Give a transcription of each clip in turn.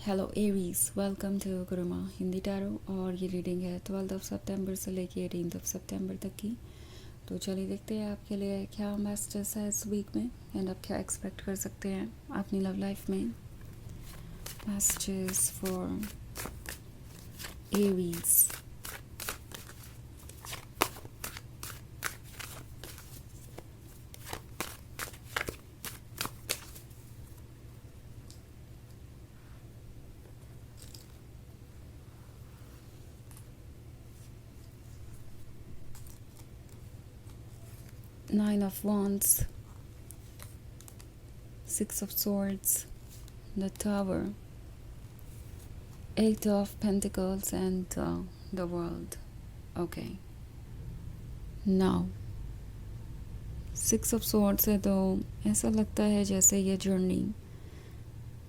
Hello Aries, welcome to Guruma Hindi tarot. और ये reading है 12 सितंबर से लेके 18 सितंबर तक की। तो चलिए देखते हैं आपके लिए क्या मैसेजेस है इस वीक में एंड आप क्या एक्सपेक्ट कर सकते हैं अपनी लव लाइफ में। Messages for Aries. 9 of Wands, 6 of Swords, the Tower, 8 of Pentacles and the World. Okay, now 6 of Swords है तो ऐसा लगता है जैसे ये जर्नी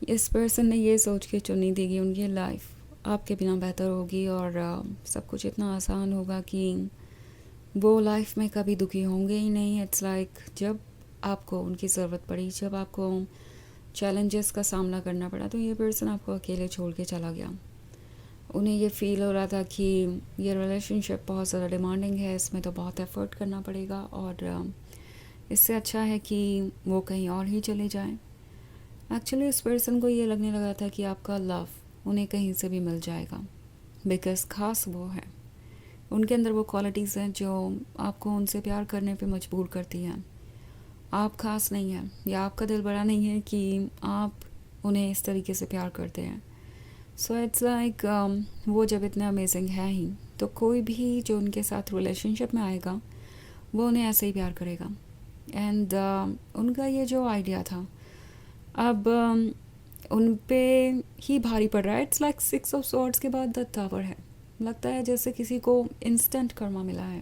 इस पर्सन ने ये सोच के चुनी थी कि उनकी लाइफ आपके बिना बेहतर होगी और सब कुछ इतना आसान होगा कि वो लाइफ में कभी दुखी होंगे ही नहीं। इट्स लाइक जब आपको उनकी ज़रूरत पड़ी, जब आपको चैलेंजेस का सामना करना पड़ा, तो ये पर्सन आपको अकेले छोड़ के चला गया। उन्हें ये फील हो रहा था कि ये रिलेशनशिप बहुत ज़्यादा डिमांडिंग है, इसमें तो बहुत एफर्ट करना पड़ेगा और इससे अच्छा है कि वो कहीं और ही चले जाएं। एक्चुअली इस पर्सन को ये लगने लगा था कि आपका लव उन्हें कहीं से भी मिल जाएगा, बिकॉज ख़ास वो है, उनके अंदर वो क्वालिटीज़ हैं जो आपको उनसे प्यार करने पे मजबूर करती हैं। आप ख़ास नहीं हैं या आपका दिल बड़ा नहीं है कि आप उन्हें इस तरीके से प्यार करते हैं। सो इट्स लाइक वो जब इतना अमेजिंग है ही, तो कोई भी जो उनके साथ रिलेशनशिप में आएगा वो उन्हें ऐसे ही प्यार करेगा। एंड उनका ये जो आइडिया था अब उन पे ही भारी पड़ रहा है। इट्स लाइक 6 ऑफ सॉर्ड्स के बाद द टावर है। लगता है जैसे किसी को इंस्टेंट कर्मा मिला है,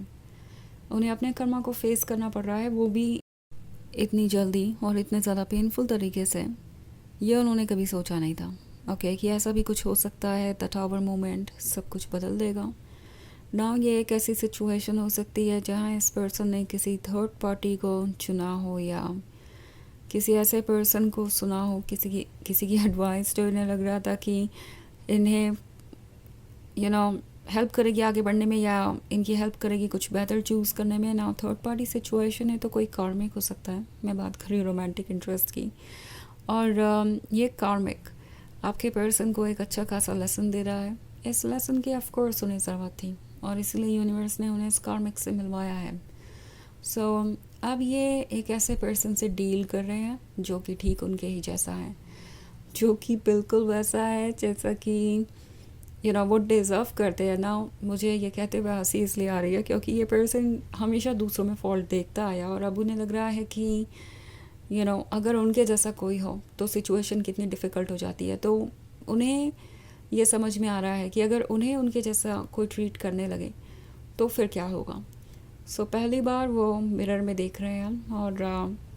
उन्हें अपने कर्मा को फेस करना पड़ रहा है, वो भी इतनी जल्दी और इतने ज़्यादा पेनफुल तरीके से। ये उन्होंने कभी सोचा नहीं था ओके कि ऐसा भी कुछ हो सकता है। द टावर मोमेंट सब कुछ बदल देगा। ना ये एक ऐसी सिचुएशन हो सकती है जहाँ इस पर्सन ने किसी थर्ड पार्टी को चुना हो या किसी ऐसे पर्सन को सुना हो, किसी की एडवाइस जो इन्हें लग रहा था कि इन्हें हेल्प करेगी आगे बढ़ने में या इनकी हेल्प करेगी कुछ बेहतर चूज़ करने में। ना थर्ड पार्टी सिचुएशन है तो कोई कार्मिक हो सकता है, मैं बात कर रही हूँ रोमांटिक इंटरेस्ट की। और ये कार्मिक आपके पर्सन को एक अच्छा खासा लेसन दे रहा है। इस लेसन की ऑफ कोर्स उन्हें ज़रूरत थी और इसलिए यूनिवर्स ने उन्हें इस कार्मिक से मिलवाया है। सो अब ये एक ऐसे पर्सन से डील कर रहे हैं जो कि ठीक उनके ही जैसा है, जो कि बिल्कुल वैसा है जैसा कि वो डिज़र्व करते हैं ना। मुझे ये कहते हुए हंसी इसलिए आ रही है क्योंकि ये पर्सन हमेशा दूसरों में फॉल्ट देखता आया और अब उन्हें लग रहा है कि अगर उनके जैसा कोई हो तो सिचुएशन कितनी डिफ़िकल्ट हो जाती है। तो उन्हें ये समझ में आ रहा है कि अगर उन्हें उनके जैसा कोई ट्रीट करने लगे तो फिर क्या होगा। सो पहली बार वो मिरर में देख रहे हैं और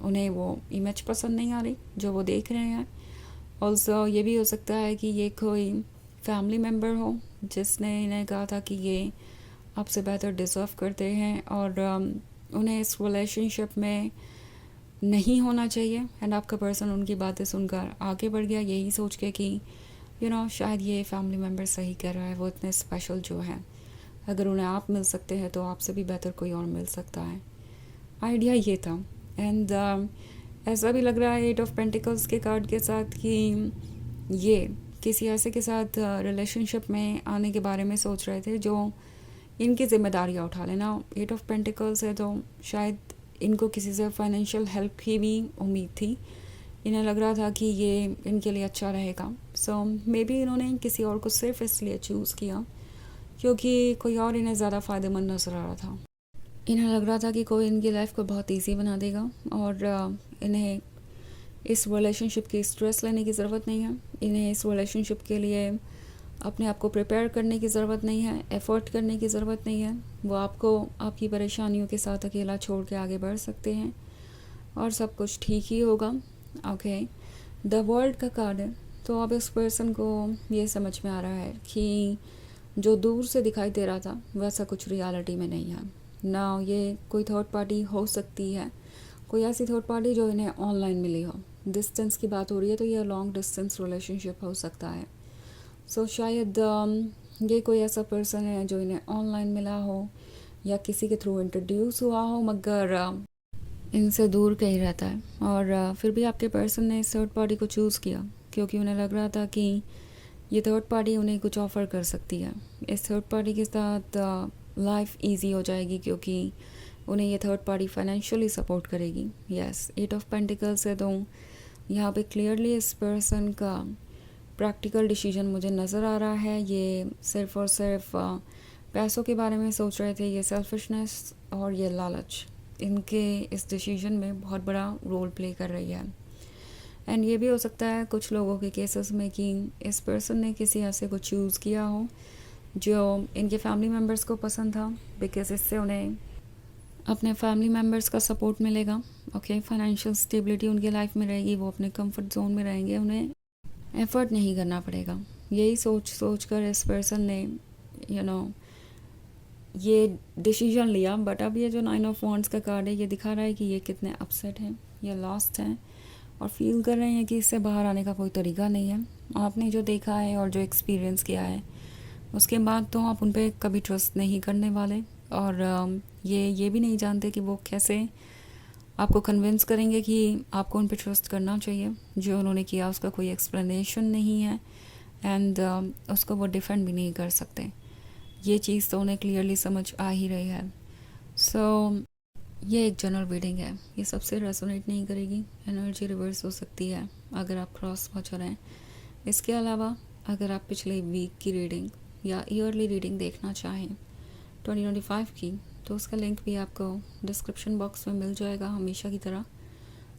उन्हें वो इमेज पसंद नहीं आ रही जो वो देख रहे हैं। ऑल्सो ये भी हो सकता है कि ये कोई फैमिली मेम्बर हो जिसने इन्हें कहा था कि ये आपसे बेहतर डिज़र्व करते हैं और उन्हें इस रिलेशनशिप में नहीं होना चाहिए। एंड आपका पर्सन उनकी बातें सुनकर आगे बढ़ गया यही सोच के कि शायद ये फैमिली मेम्बर सही कह रहा है, वो इतने स्पेशल जो है, अगर उन्हें आप मिल सकते हैं तो आपसे भी बेहतर कोई और मिल सकता है। आइडिया ये था। एंड ऐसा भी लग रहा है 8 ऑफ पेंटिकल्स के कार्ड के साथ कि ये किसी ऐसे के साथ रिलेशनशिप में आने के बारे में सोच रहे थे जो इनकी जिम्मेदारियाँ उठा लेना। 8 ऑफ पेंटिकल्स है तो शायद इनको किसी से फाइनेंशियल हेल्प की भी उम्मीद थी। इन्हें लग रहा था कि ये इनके लिए अच्छा रहेगा। सो मे बी इन्होंने किसी और को सिर्फ इसलिए चूज़ किया क्योंकि कोई और इन्हें ज़्यादा फ़ायदेमंद नजर आ रहा था। इन्हें लग रहा था कि कोई इनकी लाइफ को बहुत ईजी बना देगा और इन्हें इस रिलेशनशिप की स्ट्रेस लेने की ज़रूरत नहीं है। इन्हें इस रिलेशनशिप के लिए अपने आप को प्रिपेयर करने की ज़रूरत नहीं है, एफ़र्ट करने की ज़रूरत नहीं है। वो आपको आपकी परेशानियों के साथ अकेला छोड़ के आगे बढ़ सकते हैं और सब कुछ ठीक ही होगा। ओके, द वर्ल्ड का कार्ड है तो अब इस पर्सन को ये समझ में आ रहा है कि जो दूर से दिखाई दे रहा था वैसा कुछ रियलिटी में नहीं है ना। ये कोई थर्ड पार्टी हो सकती है, कोई ऐसी थर्ड पार्टी जो इन्हें ऑनलाइन मिली हो। डिस्टेंस की बात हो रही है तो ये लॉन्ग डिस्टेंस रिलेशनशिप हो सकता है। सो शायद ये कोई ऐसा पर्सन है जो इन्हें ऑनलाइन मिला हो या किसी के थ्रू इंट्रोड्यूस हुआ हो, मगर इनसे दूर कहीं रहता है। और फिर भी आपके पर्सन ने इस थर्ड पार्टी को चूज़ किया क्योंकि उन्हें लग रहा था कि ये थर्ड पार्टी उन्हें कुछ ऑफ़र कर सकती है। इस थर्ड पार्टी के साथ लाइफ इजी हो जाएगी क्योंकि उन्हें ये थर्ड पार्टी फाइनेंशियली सपोर्ट करेगी। यस, 8 ऑफ पेंटिकल्स है, तो यहाँ पे क्लियरली इस पर्सन का प्रैक्टिकल डिसीजन मुझे नज़र आ रहा है। ये सिर्फ़ और सिर्फ पैसों के बारे में सोच रहे थे। ये सेल्फिशनेस और ये लालच इनके इस डिसीजन में बहुत बड़ा रोल प्ले कर रही है। एंड ये भी हो सकता है कुछ लोगों के केसेस में कि इस पर्सन ने किसी ऐसे को चूज़ किया हो जो इनके फैमिली मेम्बर्स को पसंद था, बिकॉज़ इससे उन्हें अपने फैमिली मेम्बर्स का सपोर्ट मिलेगा। ओके, फाइनेंशियल स्टेबिलिटी उनके लाइफ में रहेगी, वो अपने कंफर्ट जोन में रहेंगे, उन्हें एफ़र्ट नहीं करना पड़ेगा। यही सोच कर इस पर्सन ने ये डिसीजन लिया। बट अब ये जो 9 ऑफ वॉन्ड्स का कार्ड है, ये दिखा रहा है कि ये कितने अपसेट हैं, ये लॉस्ट हैं और फील कर रहे हैं कि इससे बाहर आने का कोई तरीका नहीं है। आपने जो देखा है और जो एक्सपीरियंस किया है उसके बाद तो आप उन पर कभी ट्रस्ट नहीं करने वाले। और ये भी नहीं जानते कि वो कैसे आपको कन्विंस करेंगे कि आपको उन पर ट्रस्ट करना चाहिए। जो उन्होंने किया उसका कोई एक्सप्लेनेशन नहीं है एंड उसको वो डिफेंड भी नहीं कर सकते। ये चीज़ तो उन्हें क्लियरली समझ आ ही रही है। सो ये एक जनरल रीडिंग है, ये सबसे रेजोनेट नहीं करेगी। एनर्जी रिवर्स हो सकती है अगर आप क्रॉस वॉचर हैं। इसके अलावा अगर आप पिछले वीक की रीडिंग या ईयरली रीडिंग देखना चाहें 2025 की, तो उसका लिंक भी आपको डिस्क्रिप्शन बॉक्स में मिल जाएगा हमेशा की तरह।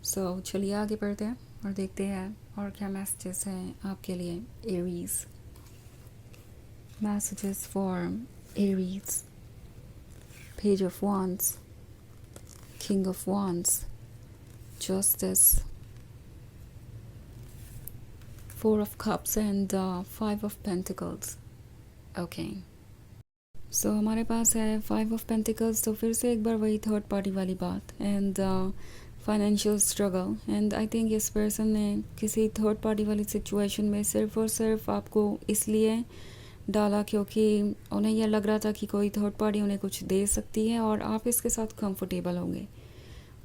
सो चलिए आगे बढ़ते हैं और देखते हैं और क्या मैसेजेस हैं आपके लिए। Aries, messages for Aries, Page of Wands, King of Wands, Justice, 4 of Cups and 5 of Pentacles. Okay. So हमारे पास है 5 of Pentacles, तो फिर से एक बार वही थर्ड पार्टी वाली बात and financial struggle. And I think इस पर्सन ने किसी थर्ड पार्टी वाली सिचुएशन में सिर्फ और सिर्फ आपको इसलिए डाला क्योंकि उन्हें यह लग रहा था कि कोई थर्ड पार्टी उन्हें कुछ दे सकती है और आप इसके साथ कंफर्टेबल होंगे।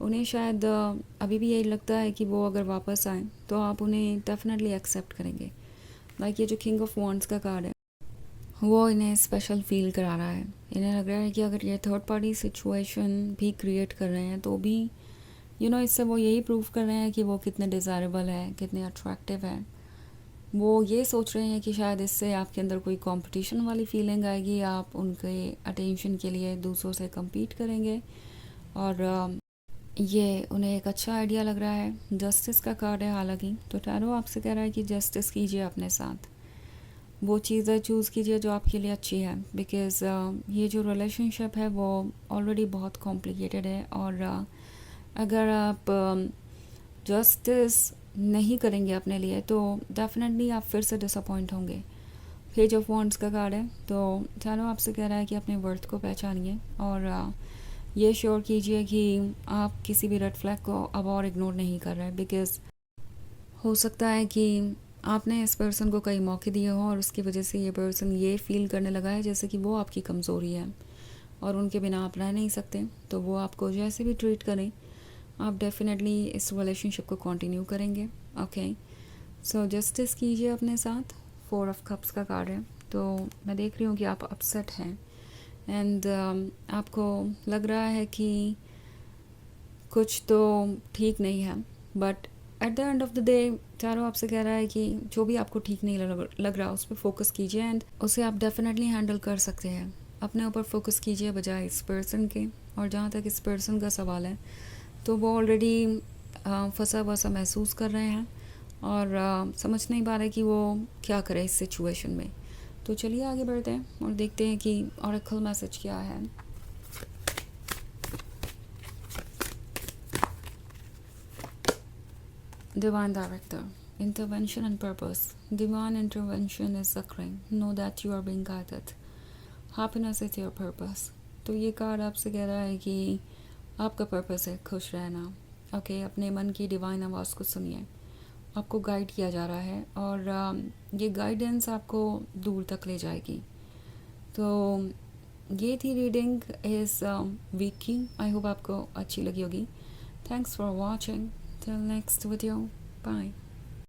उन्हें शायद अभी भी यही लगता है कि वो अगर वापस आए तो आप उन्हें डेफिनेटली एक्सेप्ट करेंगे। लाइक ये जो किंग ऑफ वॉन्ड्स का कार्ड है वो इन्हें स्पेशल फील करा रहा है। इन्हें लग रहा है कि अगर ये थर्ड पार्टी सिचुएशन भी क्रिएट कर रहे हैं तो भी इससे वो यही प्रूव कर रहे हैं कि वो कितने डिज़ायरेबल है, कितने अट्रैक्टिव है। वो ये सोच रहे हैं कि शायद इससे आपके अंदर कोई कंपटीशन वाली फीलिंग आएगी, आप उनके अटेंशन के लिए दूसरों से compete करेंगे और ये उन्हें एक अच्छा आइडिया लग रहा है। जस्टिस का कार्ड है हालांकि, तो टैरो आपसे कह रहा है कि जस्टिस कीजिए अपने साथ, वो चीज़ें चूज़ कीजिए जो आपके लिए अच्छी है। बिकॉज़ ये जो रिलेशनशिप है वो ऑलरेडी बहुत कॉम्प्लिकेटेड है और अगर आप जस्टिस नहीं करेंगे अपने लिए तो डेफिनेटली आप फिर से डिसअपॉइंट होंगे। पेज ऑफ वॉन्ड्स का कार्ड है, तो चलो आपसे कह रहा है कि अपने वर्थ को पहचानिए और ये श्योर कीजिए कि आप किसी भी रेड फ्लैग को अब और इग्नोर नहीं कर रहे। बिकॉज़ हो सकता है कि आपने इस पर्सन को कई मौके दिए हों और उसकी वजह से ये पर्सन ये फील करने लगा है जैसे कि वो आपकी कमज़ोरी है और उनके बिना आप रह नहीं सकते। तो वो आपको जैसे भी ट्रीट करें आप डेफिनेटली इस रिलेशनशिप को कंटिन्यू करेंगे। ओके, सो जस्टिस कीजिए अपने साथ। 4 ऑफ कप्स का कार्ड है, तो मैं देख रही हूँ कि आप अपसेट हैं एंड आपको लग रहा है कि कुछ तो ठीक नहीं है। But at the end of the day चारों आपसे कह रहा है कि जो भी आपको ठीक नहीं लग रहा उस पर फोकस कीजिए एंड उसे आप डेफिनेटली हैंडल कर सकते हैं। अपने ऊपर फोकस कीजिए बजाय इस पर्सन के। और जहाँ तक इस पर्सन का सवाल है तो वो ऑलरेडी फंसा हुआ सा महसूस कर रहे हैं और समझ नहीं पा रहे कि वो क्या करे इस सिचुएशन में। तो चलिए आगे बढ़ते हैं और देखते हैं कि ऑरेकल मैसेज क्या है। Divine Director, Intervention and Purpose. Divine intervention is occurring. Know that you are being guided. Happiness is your purpose. तो ये कार्ड आपसे कह रहा है कि आपका पर्पस है खुश रहना। ओके, अपने मन की डिवाइन आवाज़ को सुनिए आपको गाइड किया जा रहा है और ये गाइडेंस आपको दूर तक ले जाएगी। तो ये थी रीडिंग इस वीक की। आई होप आपको अच्छी लगी होगी। Thanks for watching. Till next video. Bye.